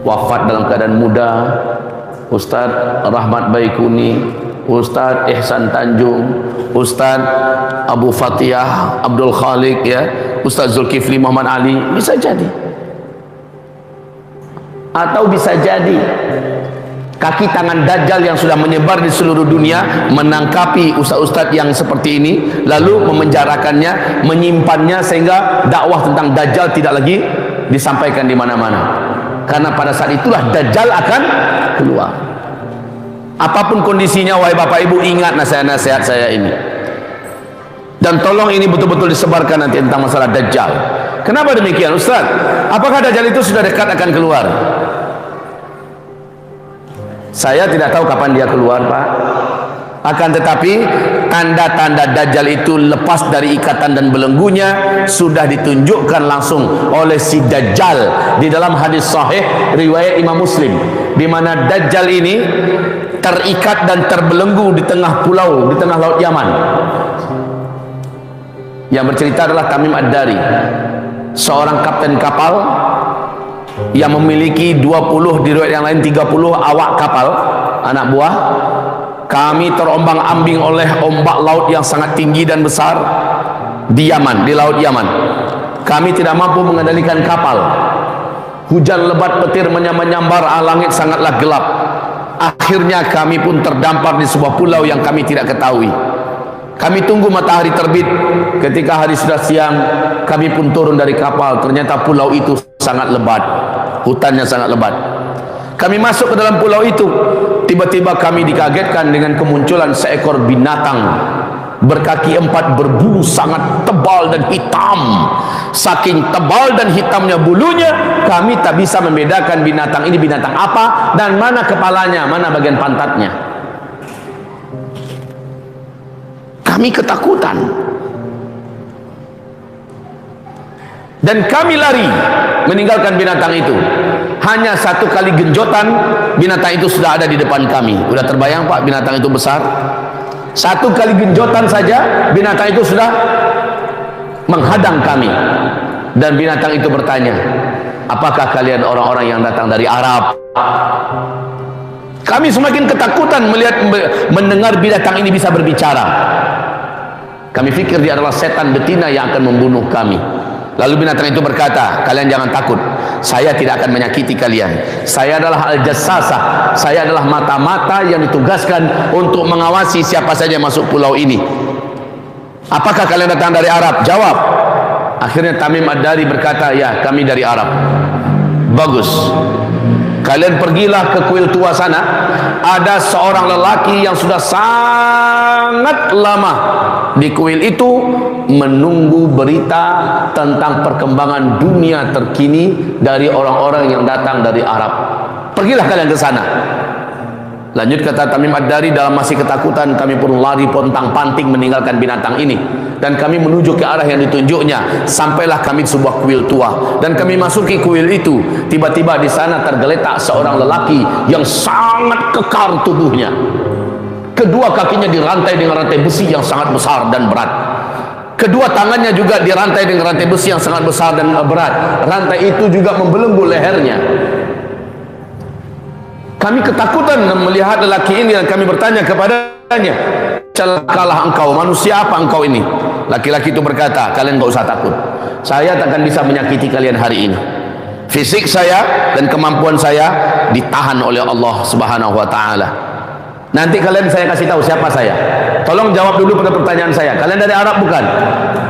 wafat dalam keadaan muda, Ustaz Rahmat Baikuni, Ustaz Ihsan Tanjung, Ustaz Abu Fatihah Abdul Khalik, ya, Ustaz Zulkifli Muhammad Ali. Bisa jadi, atau bisa jadi kaki tangan Dajjal yang sudah menyebar di seluruh dunia menangkapi ustaz-ustaz yang seperti ini, lalu memenjarakannya, menyimpannya, sehingga dakwah tentang Dajjal tidak lagi disampaikan di mana-mana. Karena pada saat itulah Dajjal akan keluar. Apapun kondisinya, wahai Bapak Ibu, ingat nasihat-nasihat saya ini, dan tolong ini betul-betul disebarkan nanti tentang masalah Dajjal. Kenapa demikian, Ustaz? Apakah Dajjal itu sudah dekat akan keluar? Saya tidak tahu kapan dia keluar, Pak. Akan tetapi tanda-tanda Dajjal itu lepas dari ikatan dan belenggunya sudah ditunjukkan langsung oleh si Dajjal di dalam hadis sahih riwayat Imam Muslim, di mana Dajjal ini terikat dan terbelenggu di tengah pulau, di tengah laut Yaman. Yang bercerita adalah Tamim Ad-Dari, seorang kapten kapal yang memiliki 20, di riwayat yang lain 30 awak kapal, anak buah. Kami terombang-ambing oleh ombak laut yang sangat tinggi dan besar di Yaman, di laut Yaman. Kami tidak mampu mengendalikan kapal. Hujan lebat petir menyambar, langit sangatlah gelap. Akhirnya kami pun terdampar di sebuah pulau yang kami tidak ketahui. Kami tunggu matahari terbit. Ketika hari sudah siang, kami pun turun dari kapal. Ternyata pulau itu sangat lebat, hutannya sangat lebat. Kami masuk ke dalam pulau itu. Tiba-tiba kami dikagetkan dengan kemunculan seekor binatang berkaki 4, berbulu sangat tebal dan hitam. Saking tebal dan hitamnya bulunya, kami tak bisa membedakan binatang ini binatang apa, dan mana kepalanya, mana bagian pantatnya. Kami ketakutan dan kami lari meninggalkan binatang itu. Hanya satu kali genjotan, binatang itu sudah ada di depan kami. Sudah terbayang, Pak, binatang itu besar. Satu kali genjotan saja, binatang itu sudah menghadang kami. Dan binatang itu bertanya, apakah kalian orang-orang yang datang dari Arab? Kami semakin ketakutan mendengar binatang ini bisa berbicara. Kami fikir dia adalah setan betina yang akan membunuh kami. Lalu binatang itu berkata, kalian jangan takut, saya tidak akan menyakiti kalian. Saya adalah Al-Jassasah, saya adalah mata-mata yang ditugaskan untuk mengawasi siapa saja yang masuk pulau ini. Apakah kalian datang dari Arab? Jawab. Akhirnya Tamim Ad-Dari berkata, ya, kami dari Arab. Bagus, kalian pergilah ke kuil tua sana. Ada seorang lelaki yang sudah sangat lama di kuil itu menunggu berita tentang perkembangan dunia terkini dari orang-orang yang datang dari Arab. Pergilah kalian ke sana. Lanjut kata Tamim Ad-Dari, dalam masih ketakutan kami pun lari pontang-panting meninggalkan binatang ini, dan kami menuju ke arah yang ditunjuknya. Sampailah kami di sebuah kuil tua, dan kami masuki kuil itu. Tiba-tiba di sana tergeletak seorang lelaki yang sangat kekar tubuhnya. Kedua kakinya dirantai dengan rantai besi yang sangat besar dan berat. Kedua tangannya juga dirantai dengan rantai besi yang sangat besar dan berat. Rantai itu juga membelenggu lehernya. Kami ketakutan melihat lelaki ini, dan kami bertanya kepadanya, celakalah engkau, manusia apa engkau ini? Laki-laki itu berkata, kalian gak usah takut, saya takkan bisa menyakiti kalian hari ini. Fisik saya dan kemampuan saya ditahan oleh Allah Subhanahu wa Ta'ala. Nanti kalian saya kasih tahu siapa saya. Tolong jawab dulu pada pertanyaan saya, kalian dari Arab bukan?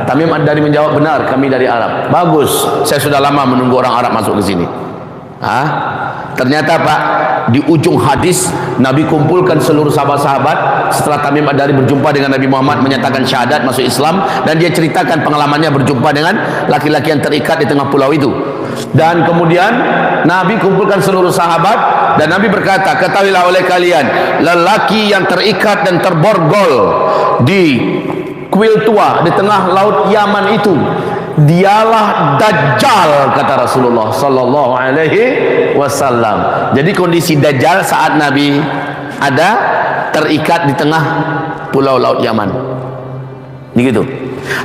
Tamim Ad-Dari menjawab, benar, kami dari Arab. Bagus, saya sudah lama menunggu orang Arab masuk ke sini. Ternyata, Pak, di ujung hadis Nabi kumpulkan seluruh sahabat-sahabat setelah Tamim Ad-Dari berjumpa dengan Nabi Muhammad, menyatakan syahadat, masuk Islam, dan dia ceritakan pengalamannya berjumpa dengan laki-laki yang terikat di tengah pulau itu. Dan kemudian Nabi kumpulkan seluruh sahabat, dan Nabi berkata, ketahuilah oleh kalian, lelaki yang terikat dan terborgol di kuil tua di tengah laut Yaman itu, dialah Dajjal, kata Rasulullah sallallahu alaihi wasallam. Jadi kondisi Dajjal saat Nabi ada terikat di tengah pulau laut Yaman. Begitu.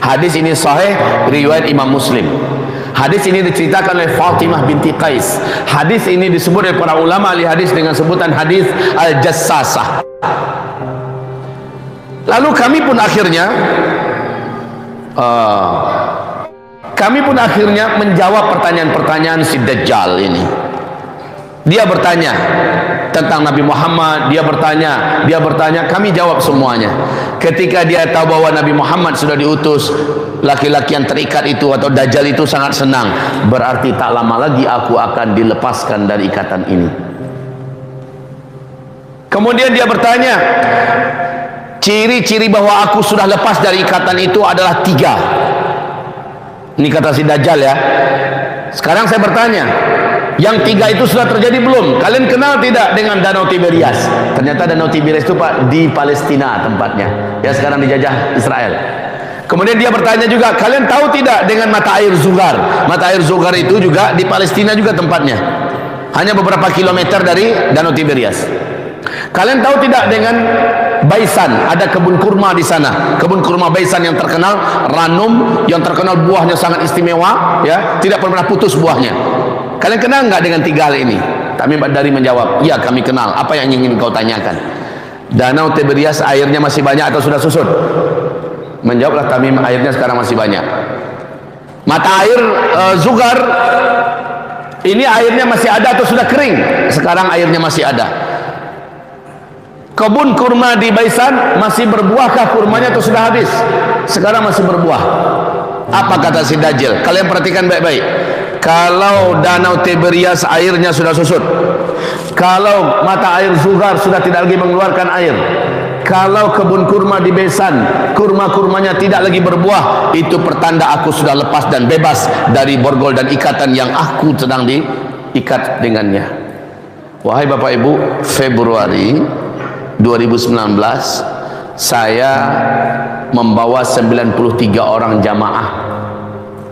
Hadis ini sahih riwayat Imam Muslim. Hadis ini diceritakan oleh Fatimah binti Qais. Hadis ini disebut oleh para ulama ahli hadis dengan sebutan hadis Al-Jassasah. Lalu kami pun akhirnya menjawab pertanyaan-pertanyaan si Dajjal ini. Dia bertanya tentang Nabi Muhammad, dia bertanya, kami jawab semuanya. Ketika dia tahu bahwa Nabi Muhammad sudah diutus, laki-laki yang terikat itu atau Dajjal itu sangat senang. Berarti tak lama lagi aku akan dilepaskan dari ikatan ini. Kemudian dia bertanya, ciri-ciri bahwa aku sudah lepas dari ikatan itu adalah 3. Ini kata si Dajjal ya. Sekarang saya bertanya, yang 3 itu sudah terjadi belum? Kalian kenal tidak dengan Danau Tiberias? Ternyata Danau Tiberias itu Pak di Palestina tempatnya. Ya sekarang dijajah Israel. Kemudian dia bertanya juga, kalian tahu tidak dengan mata air Zugar? Mata air Zugar itu juga di Palestina juga tempatnya. Hanya beberapa kilometer dari Danau Tiberias. Kalian tahu tidak dengan Baisan? Ada kebun kurma di sana. Kebun kurma Baisan yang terkenal, ranum, yang terkenal buahnya sangat istimewa, ya, tidak pernah putus buahnya. Kalian kenal nggak dengan 3 hal ini? Tamim Ad-Dari menjawab, ya kami kenal. Apa yang ingin kau tanyakan? Danau Tiberias airnya masih banyak atau sudah susut? Menjawablah Tamim, airnya sekarang masih banyak. Mata air Zugar ini airnya masih ada atau sudah kering? Sekarang airnya masih ada. Kebun kurma di Baisan masih berbuahkah kurmanya atau sudah habis? Sekarang masih berbuah. Apa kata si Dajjal? Kalian perhatikan baik-baik. Kalau Danau Tiberias airnya sudah susut, kalau mata air Zugar sudah tidak lagi mengeluarkan air, kalau kebun kurma di Baisan kurma-kurmanya tidak lagi berbuah, itu pertanda aku sudah lepas dan bebas dari borgol dan ikatan yang aku sedang diikat dengannya. Wahai Bapak Ibu, Februari 2019 saya membawa 93 orang jamaah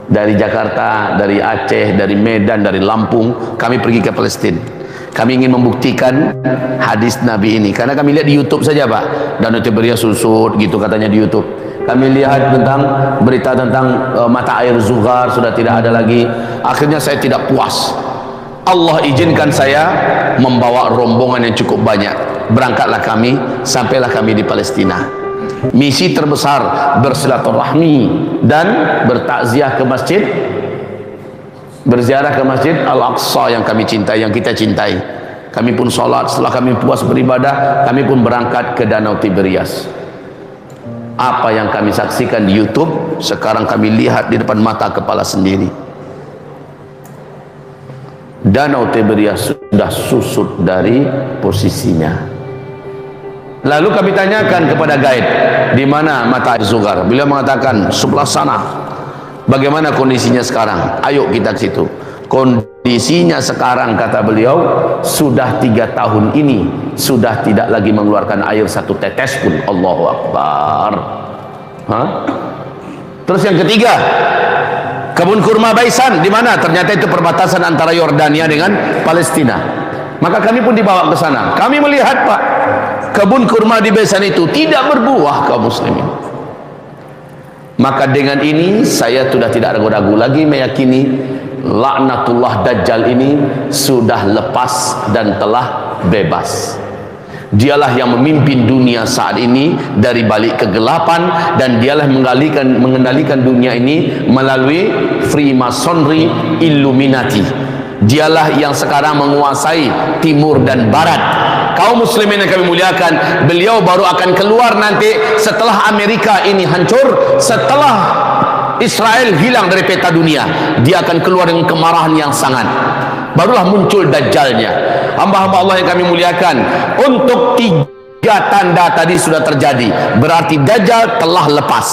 dari Jakarta, dari Aceh, dari Medan, dari Lampung. Kami pergi ke Palestina. Kami ingin membuktikan hadis Nabi ini, karena kami lihat di YouTube saja Pak, Danau Tiberias susut gitu katanya di YouTube. Kami lihat tentang berita tentang mata air Zugar sudah tidak ada lagi. Akhirnya saya tidak puas. Allah izinkan saya membawa rombongan yang cukup banyak. Berangkatlah kami, sampailah kami di Palestina. Misi terbesar bersilaturahmi dan bertakziah ke masjid, berziarah ke Masjid Al-Aqsa yang kami cintai, yang kita cintai. Kami pun sholat, setelah kami puas beribadah, kami pun berangkat ke Danau Tiberias. Apa yang kami saksikan di YouTube, sekarang kami lihat di depan mata kepala sendiri. Danau Tiberias sudah susut dari posisinya. Lalu kami tanyakan kepada guide, di mana mata air Zugar? Beliau mengatakan sebelah sana. Bagaimana kondisinya sekarang? Ayo kita ke situ. Kondisinya sekarang, kata beliau, sudah 3 tahun ini sudah tidak lagi mengeluarkan air satu tetes pun. Allahu Akbar. Terus yang ketiga, kebun kurma Baisan di mana? Ternyata itu perbatasan antara Yordania dengan Palestina. Maka kami pun dibawa ke sana. Kami melihat Pak, kebun kurma di Baisan itu tidak berbuah kaum muslimin. Maka dengan ini saya sudah tidak ragu-ragu lagi meyakini laknatullah Dajjal ini sudah lepas dan telah bebas. Dialah yang memimpin dunia saat ini dari balik kegelapan, dan dialah mengendalikan dunia ini melalui Freemasonry Illuminati. Dialah yang sekarang menguasai timur dan barat. Kaum muslimin yang kami muliakan, beliau baru akan keluar nanti setelah Amerika ini hancur, setelah Israel hilang dari peta dunia. Dia akan keluar dengan kemarahan yang sangat. Barulah muncul Dajjalnya. Hamba-hamba Allah yang kami muliakan, untuk 3 tanda tadi sudah terjadi, berarti Dajjal telah lepas.